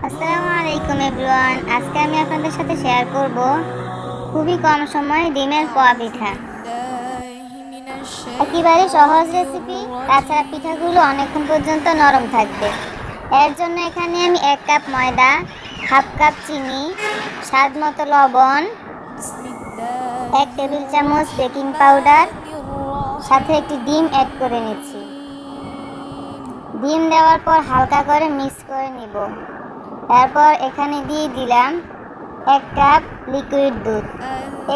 আসসালামু আলাইকুম এভরিওয়ান। আজকে আমি আপনাদের সাথে শেয়ার করব খুবই কম সময়ে ডিমের পোয়া পিঠা। একেবারে সহজ রেসিপি, তাছাড়া পিঠাগুলো অনেকক্ষণ পর্যন্ত নরম থাকবে। এর জন্য এখানে আমি 1 কাপ ময়দা, হাফ কাপ চিনি, স্বাদ মতো লবণ, 1 টেবিল চামচ বেকিং পাউডার, সাথে একটি ডিম অ্যাড করে নিচ্ছি। ডিম দেওয়ার পর হালকা করে মিক্স করে নিব। এরপর এখানে দিয়ে দিলাম 1 কাপ লিকুইড দুধ।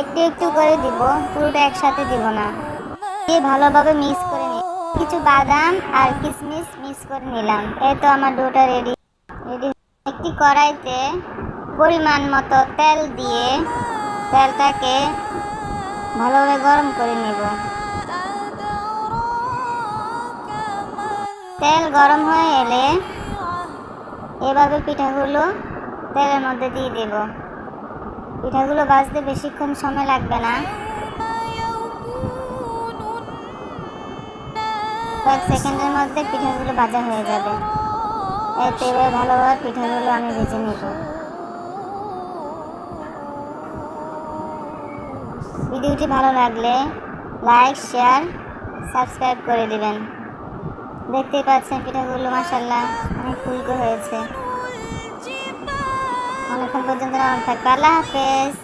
একটু একটু করে দিব, পুরোটা একসাথে দিব না। দিয়ে ভালোভাবে মিক্স করে নিই। কিছু বাদাম আর কিশমিশ মিক্স করে নিলাম। এই তো আমার ডোটা রেডি। একটি কড়াইতে পরিমাণ মতো তেল দিয়ে তেলটাকে ভালোভাবে গরম করে নেব। তেল গরম হয়ে এলে এভাবে পিঠাগুলো তেলের মধ্যে দিয়ে দেব। পিঠাগুলো ভাজতে বেশিক্ষণ সময় লাগবে না, কয়েক সেকেন্ডের মধ্যে পিঠাগুলো ভাজা হয়ে যাবে। এতে ভালোভাবে পিঠাগুলো আমি ভেজে নেব। ভিডিওটি ভালো লাগলে লাইক, শেয়ার, সাবস্ক্রাইব করে দিবেন। দেখতেই পাচ্ছেন পিঠাগুলো মাশাআল্লাহ অনেক ফুলকো হয়েছে। অনেকক্ষণ পর্যন্ত নরম থাকবে। আল্লাহ হাফেজ।